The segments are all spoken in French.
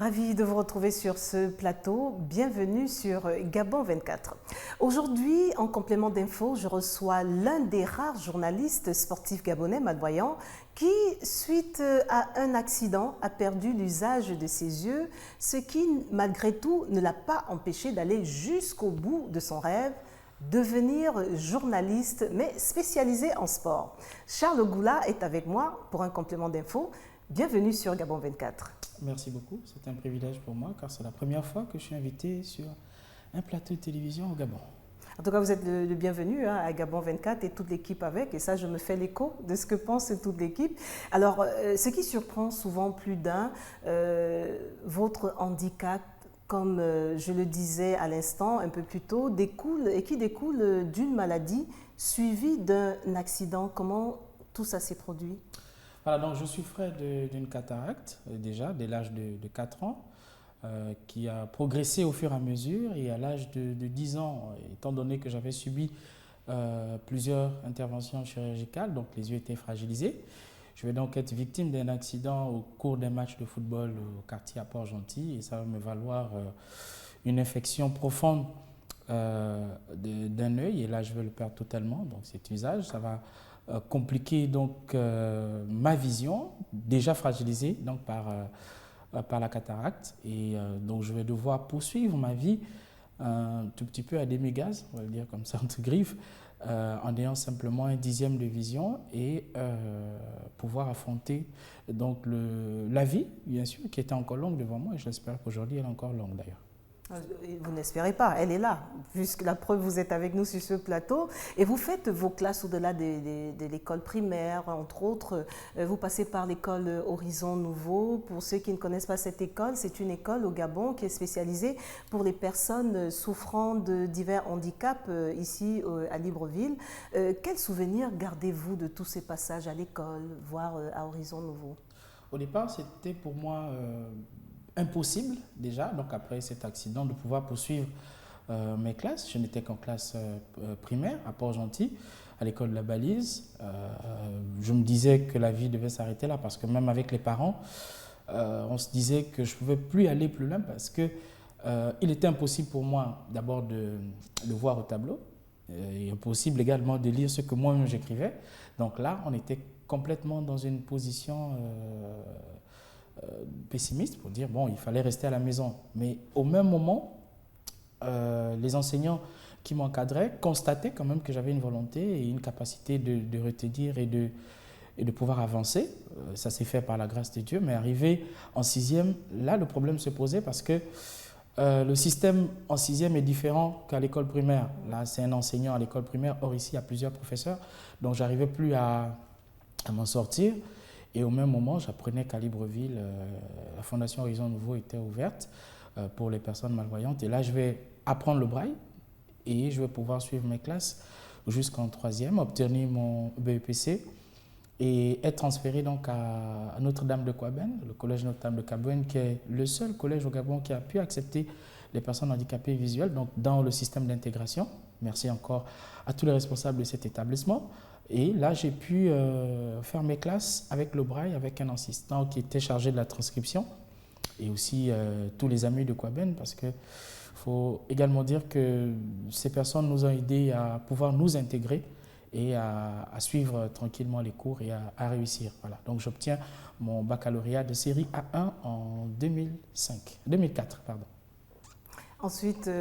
Ravi de vous retrouver sur ce plateau. Bienvenue sur Gabon 24. Aujourd'hui, en complément d'infos, je reçois l'un des rares journalistes sportifs gabonais malvoyants qui, suite à un accident, a perdu l'usage de ses yeux, ce qui, malgré tout, ne l'a pas empêché d'aller jusqu'au bout de son rêve, devenir journaliste, mais spécialisé en sport. Charles Goula est avec moi pour un complément d'infos. Bienvenue sur Gabon 24. Merci beaucoup, c'est un privilège pour moi car c'est la première fois que je suis invité sur un plateau de télévision au Gabon. En tout cas, vous êtes le bienvenu à Gabon 24 et toute l'équipe avec, et ça, je me fais l'écho de ce que pense toute l'équipe. Alors, ce qui surprend souvent plus d'un, votre handicap, comme je le disais à l'instant, un peu plus tôt, découle d'une maladie suivie d'un accident. Comment tout ça s'est produit ? Voilà, donc je souffrais d'une cataracte déjà dès l'âge de 4 ans, qui a progressé au fur et à mesure, et à l'âge de 10 ans, étant donné que j'avais subi plusieurs interventions chirurgicales, donc les yeux étaient fragilisés. Je vais donc être victime d'un accident au cours d'un match de football au quartier à Port-Gentil, et ça va me valoir une infection profonde d'un œil, et là je vais le perdre totalement, donc cet usage, ça va compliquer donc ma vision, déjà fragilisée donc par la cataracte, et donc je vais devoir poursuivre ma vie un tout petit peu à demi-gaz, on va le dire comme ça entre griffes, en ayant simplement un dixième de vision et pouvoir affronter donc la vie, bien sûr, qui était encore longue devant moi, et j'espère qu'aujourd'hui elle est encore longue d'ailleurs. Vous n'espérez pas, elle est là, puisque la preuve, vous êtes avec nous sur ce plateau et vous faites vos classes au-delà de l'école primaire, entre autres. Vous passez par l'école Horizon Nouveau. Pour ceux qui ne connaissent pas cette école, c'est une école au Gabon qui est spécialisée pour les personnes souffrant de divers handicaps ici à Libreville. Quels souvenirs gardez-vous de tous ces passages à l'école, voire à Horizon Nouveau ? Au départ, c'était pour moi impossible déjà, donc après cet accident, de pouvoir poursuivre mes classes. Je n'étais qu'en classe primaire à Port-Gentil, à l'école de la Balise. Je me disais que la vie devait s'arrêter là parce que même avec les parents, on se disait que je ne pouvais plus aller plus loin parce que il était impossible pour moi d'abord de voir au tableau et impossible également de lire ce que moi-même j'écrivais. Donc là, on était complètement dans une position pessimiste pour dire bon, il fallait rester à la maison. Mais au même moment, les enseignants qui m'encadraient constataient quand même que j'avais une volonté et une capacité de retenir et de pouvoir avancer. Ça s'est fait par la grâce de Dieu, mais arrivé en sixième, là le problème se posait parce que le système en sixième est différent qu'à l'école primaire. Là, c'est un enseignant à l'école primaire, or ici, il y a plusieurs professeurs, donc je n'arrivais plus à m'en sortir. Et au même moment, j'apprenais qu'à Libreville, la Fondation Horizon Nouveau était ouverte pour les personnes malvoyantes. Et là, je vais apprendre le braille et je vais pouvoir suivre mes classes jusqu'en troisième, obtenir mon BEPC et être transféré donc à Notre-Dame de Kouaben, le collège Notre-Dame de Kouaben, qui est le seul collège au Gabon qui a pu accepter les personnes handicapées visuelles, donc dans le système d'intégration. Merci encore à tous les responsables de cet établissement. Et là, j'ai pu faire mes classes avec le braille, avec un assistant qui était chargé de la transcription et aussi tous les amis de Kouaben, parce qu'il faut également dire que ces personnes nous ont aidés à pouvoir nous intégrer et à suivre tranquillement les cours et à réussir. Voilà. Donc, j'obtiens mon baccalauréat de série A1 en 2004. Pardon. Ensuite,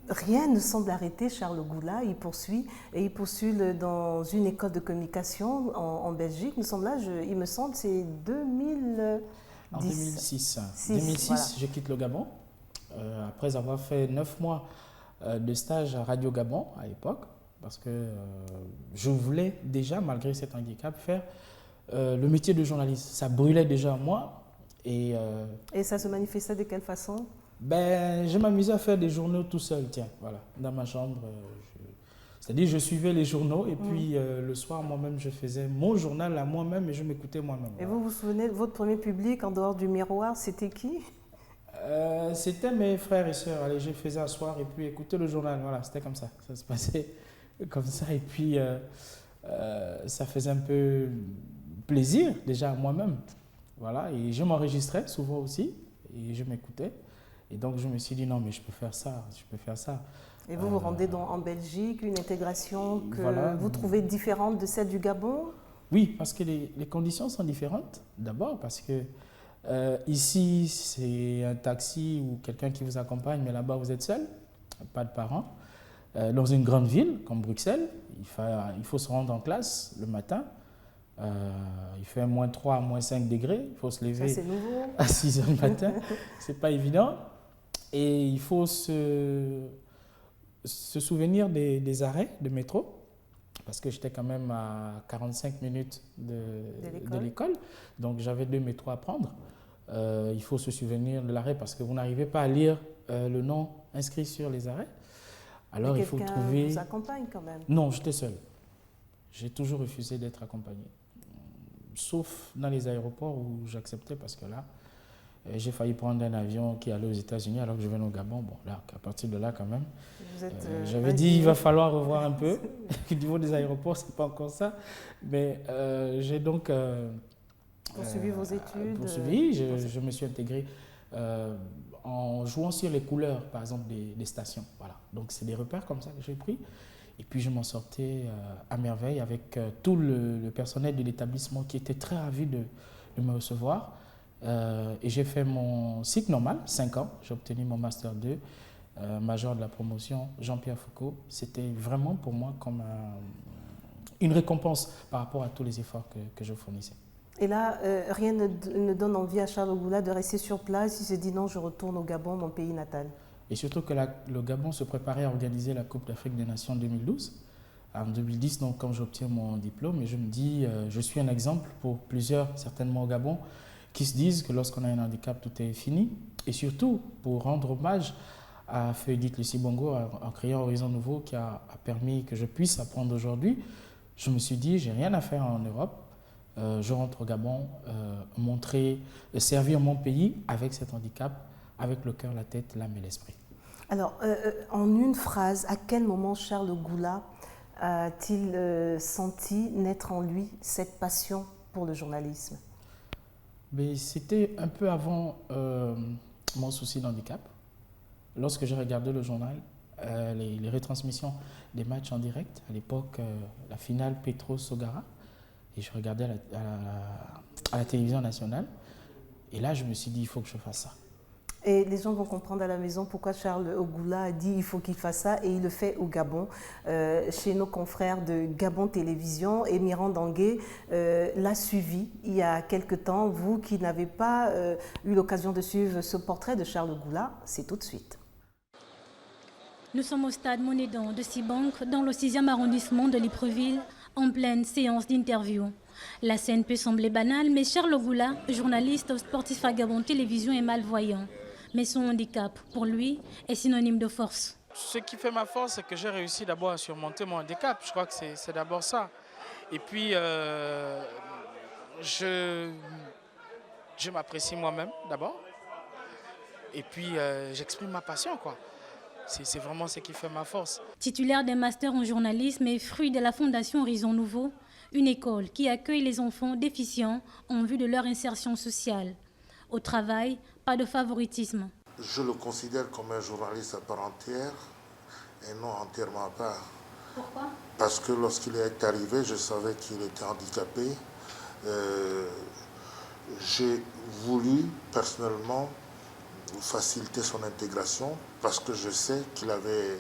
rien ne semble arrêter Charles Goula. Il poursuit et il postule dans une école de communication en Belgique. Nous sommes là, il me semble, c'est 2010. En 2006. 2006, voilà. Je quitte le Gabon après avoir fait 9 mois de stage à Radio Gabon à l'époque, parce que je voulais déjà, malgré cet handicap, faire le métier de journaliste. Ça brûlait déjà en moi. Et ça se manifestait de quelle façon ? Je m'amusais à faire des journaux tout seul, tiens, voilà, dans ma chambre. C'est-à-dire, je suivais les journaux et puis le soir, moi-même, je faisais mon journal à moi-même et je m'écoutais moi-même. Et vous vous souvenez de votre premier public en dehors du miroir, c'était qui ? C'était mes frères et sœurs. Allez, je faisais asseoir et puis écouter le journal. Voilà, c'était comme ça. Ça se passait comme ça. Et puis, ça faisait un peu plaisir déjà à moi-même. Voilà, et je m'enregistrais souvent aussi. et je m'écoutais. Et donc, je me suis dit, non, mais je peux faire ça, je peux faire ça. Et vous vous rendez donc en Belgique, une intégration que voilà. vous trouvez différente de celle du Gabon? Oui, parce que les conditions sont différentes. D'abord parce que ici, c'est un taxi ou quelqu'un qui vous accompagne, mais là-bas, vous êtes seul, pas de parents. Dans une grande ville comme Bruxelles, il faut se rendre en classe le matin. Il fait -3 à -5 degrés. Il faut se lever à 6 heures du matin. C'est pas évident. Et il faut se souvenir des arrêts de métro, parce que j'étais quand même à 45 minutes de l'école. Donc j'avais 2 métros à prendre. Il faut se souvenir de l'arrêt parce que vous n'arrivez pas à lire le nom inscrit sur les arrêts. Alors il faut trouver... Quelqu'un vous accompagne quand même? Non, j'étais seul. J'ai toujours refusé d'être accompagné. Sauf dans les aéroports où j'acceptais parce que là, j'ai failli prendre un avion qui allait aux États-Unis alors que je venais au Gabon. Bon, là, à partir de là, quand même, j'avais dit il va falloir revoir un peu. Au niveau des aéroports, c'est pas encore ça. Mais j'ai donc poursuivi vos études. Poursuivi, je me suis intégré en jouant sur les couleurs, par exemple, des stations. Voilà. Donc, c'est des repères comme ça que j'ai pris. Et puis, je m'en sortais à merveille avec tout le personnel de l'établissement qui était très ravi de me recevoir. Et j'ai fait mon cycle normal, 5 ans. J'ai obtenu mon Master 2, major de la promotion Jean-Pierre Foucault. C'était vraiment pour moi comme une récompense par rapport à tous les efforts que je fournissais. Et là, rien ne donne envie à Charles Goula de rester sur place. Il se dit non, je retourne au Gabon, mon pays natal. Et surtout que le Gabon se préparait à organiser la Coupe d'Afrique des Nations 2012. En 2010, donc, quand j'obtiens mon diplôme, et je me dis, je suis un exemple pour plusieurs, certainement au Gabon, qui se disent que lorsqu'on a un handicap, tout est fini. Et surtout, pour rendre hommage à Feu Edith Lucie Bongo, en créant Horizon Nouveau, qui a permis que je puisse apprendre aujourd'hui, je me suis dit, j'ai rien à faire en Europe. Je rentre au Gabon, servir mon pays avec cet handicap, avec le cœur, la tête, l'âme et l'esprit. Alors, en une phrase, à quel moment Charles Goula a-t-il senti naître en lui cette passion pour le journalisme? C'était un peu avant mon souci d'handicap. Lorsque j'ai regardé le journal, les retransmissions des matchs en direct, à l'époque, la finale Petro-Sogara, et je regardais à la télévision nationale. Et là, je me suis dit, il faut que je fasse ça. Et les gens vont comprendre à la maison pourquoi Charles Goula a dit il faut qu'il fasse ça, et il le fait au Gabon, chez nos confrères de Gabon Télévision. Et Miran Dangué l'a suivi il y a quelque temps. Vous qui n'avez pas eu l'occasion de suivre ce portrait de Charles Goula, c'est tout de suite. Nous sommes au stade Monédan de Sibank, dans le 6e arrondissement de Libreville, en pleine séance d'interview. La scène peut sembler banale, mais Charles Goula, journaliste sportif à Gabon Télévision, est malvoyant. Mais son handicap, pour lui, est synonyme de force. Ce qui fait ma force, c'est que j'ai réussi d'abord à surmonter mon handicap. Je crois que c'est d'abord ça. Et puis, je m'apprécie moi-même d'abord. Et puis, j'exprime ma passion, quoi. C'est vraiment ce qui fait ma force. Titulaire d'un master en journalisme et fruit de la Fondation Horizon Nouveau, une école qui accueille les enfants déficients en vue de leur insertion sociale. Au travail, pas de favoritisme. Je le considère comme un journaliste à part entière et non entièrement à part. Pourquoi? Parce que lorsqu'il est arrivé, je savais qu'il était handicapé. J'ai voulu personnellement faciliter son intégration parce que je sais qu'il avait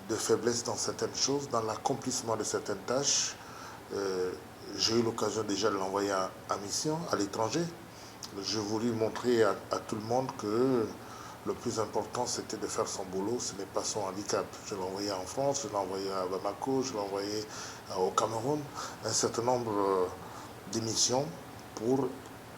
de faiblesses dans certaines choses, dans l'accomplissement de certaines tâches. J'ai eu l'occasion déjà de l'envoyer à mission à l'étranger. Je voulais montrer à tout le monde que le plus important, c'était de faire son boulot, ce n'est pas son handicap. Je l'ai envoyé en France, je l'ai envoyé à Bamako, je l'ai envoyé au Cameroun, un certain nombre d'émissions pour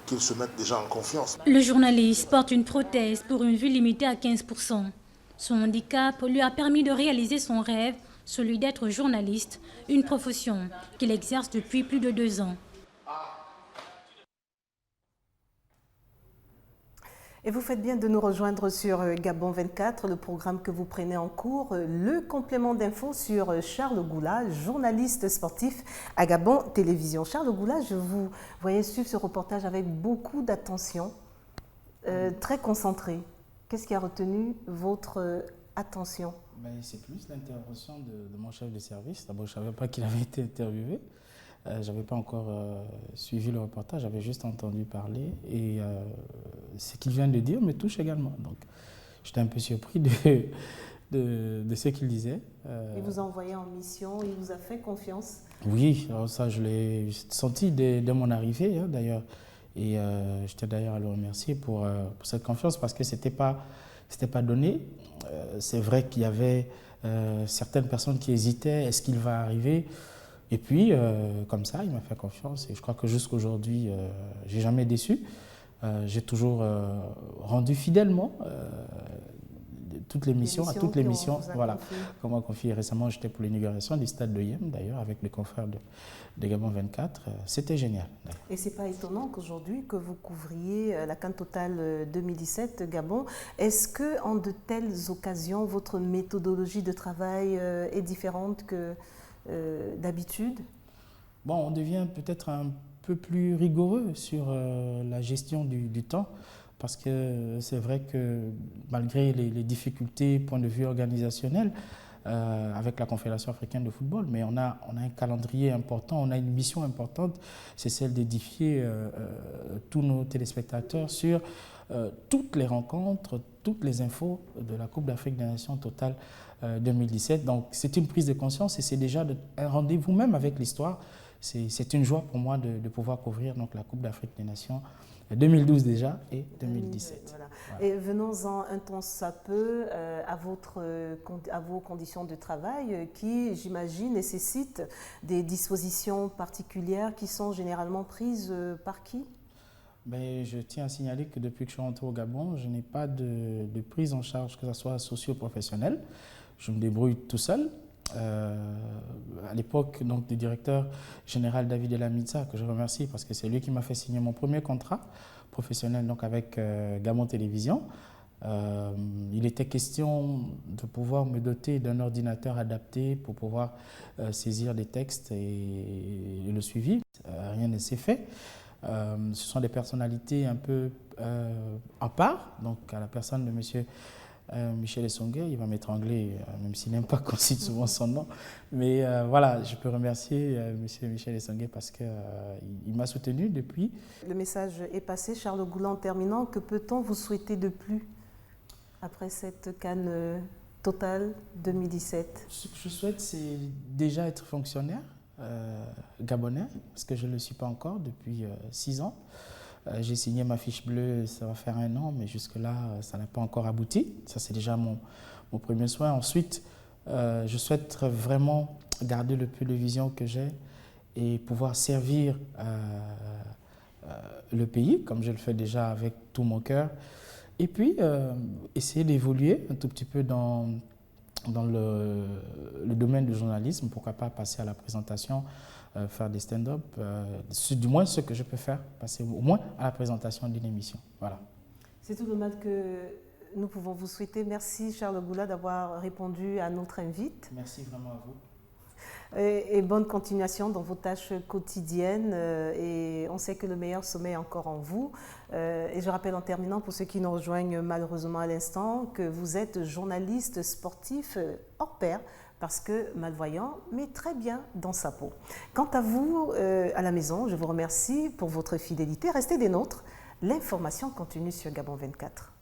qu'il se mette déjà en confiance. Le journaliste porte une prothèse pour une vue limitée à 15%. Son handicap lui a permis de réaliser son rêve, celui d'être journaliste, une profession qu'il exerce depuis plus de 2 ans. Et vous faites bien de nous rejoindre sur Gabon 24, le programme que vous prenez en cours, le complément d'infos sur Charles Goula, journaliste sportif à Gabon Télévision. Charles Goula, je vous voyais suivre ce reportage avec beaucoup d'attention. très concentré. Qu'est-ce qui a retenu votre attention? C'est plus l'intervention de mon chef de service. D'abord, je ne savais pas qu'il avait été interviewé. Je n'avais pas encore suivi le reportage, j'avais juste entendu parler. Et ce qu'il vient de dire me touche également. Donc, j'étais un peu surpris de ce qu'il disait. Il vous a envoyé en mission, il vous a fait confiance? Oui, alors ça, je l'ai senti dès mon arrivée, hein, d'ailleurs. Et j'étais d'ailleurs à le remercier pour cette confiance parce que c'était pas donné. C'est vrai qu'il y avait certaines personnes qui hésitaient, est-ce qu'il va arriver? Et puis, comme ça, il m'a fait confiance. Et je crois que jusqu'à aujourd'hui, je n'ai jamais déçu. J'ai toujours rendu fidèlement toutes les missions, à toutes les missions voilà, qu'on m'a confiées. Récemment, j'étais pour l'inauguration du stade de Yem, d'ailleurs, avec les confrères de Gabon 24. C'était génial. Et ce n'est pas étonnant qu'aujourd'hui, que vous couvriez la CAN Total 2017 Gabon. Est-ce qu'en de telles occasions, votre méthodologie de travail est différente que d'habitude? Bon, on devient peut-être un peu plus rigoureux sur la gestion du temps. Parce que c'est vrai que malgré les difficultés, point de vue organisationnel, avec la Confédération africaine de football, mais on a un calendrier important, on a une mission importante, c'est celle d'édifier tous nos téléspectateurs sur toutes les rencontres, toutes les infos de la Coupe d'Afrique des Nations Total 2017. Donc c'est une prise de conscience et c'est déjà un rendez-vous même avec l'histoire. C'est une joie pour moi de pouvoir couvrir donc, la Coupe d'Afrique des Nations 2012 déjà et 2017. Voilà. Et venons-en un temps soit peu à vos conditions de travail qui, j'imagine, nécessitent des dispositions particulières qui sont généralement prises par qui? Je tiens à signaler que depuis que je suis rentré au Gabon, je n'ai pas de prise en charge, que ce soit socio-professionnelle. Je me débrouille tout seul. À l'époque du directeur général David Elamidza, que je remercie parce que c'est lui qui m'a fait signer mon premier contrat professionnel donc avec Gabon Télévision. Il était question de pouvoir me doter d'un ordinateur adapté pour pouvoir saisir des textes et le suivi. Rien ne s'est fait. Ce sont des personnalités un peu à part, donc à la personne de monsieur Michel Essongué, il va m'étrangler, même s'il n'aime pas qu'on cite souvent son nom. Mais voilà, je peux remercier M. Michel Essongué parce qu'il m'a soutenu depuis. Le message est passé. Charles Goula, en terminant, que peut-on vous souhaiter de plus après cette CAN Total 2017? Ce que je souhaite, c'est déjà être fonctionnaire gabonais, parce que je ne le suis pas encore depuis 6 ans. J'ai signé ma fiche bleue, ça va faire 1 an, mais jusque-là, ça n'a pas encore abouti. Ça, c'est déjà mon premier souhait. Ensuite, je souhaite vraiment garder le peu de vision que j'ai et pouvoir servir le pays, comme je le fais déjà avec tout mon cœur. Et puis, essayer d'évoluer un tout petit peu dans le domaine du journalisme, pourquoi pas passer à la présentation, faire des stand-up, du moins ce que je peux faire, passer au moins à la présentation d'une émission. Voilà. C'est tout le mal que nous pouvons vous souhaiter. Merci Charles Goula d'avoir répondu à notre invite. Merci vraiment à vous. Et bonne continuation dans vos tâches quotidiennes. Et on sait que le meilleur sommet est encore en vous. Et je rappelle en terminant, pour ceux qui nous rejoignent malheureusement à l'instant, que vous êtes journaliste sportif hors pair, parce que malvoyant, mais très bien dans sa peau. Quant à vous, à la maison, je vous remercie pour votre fidélité. Restez des nôtres. L'information continue sur Gabon 24.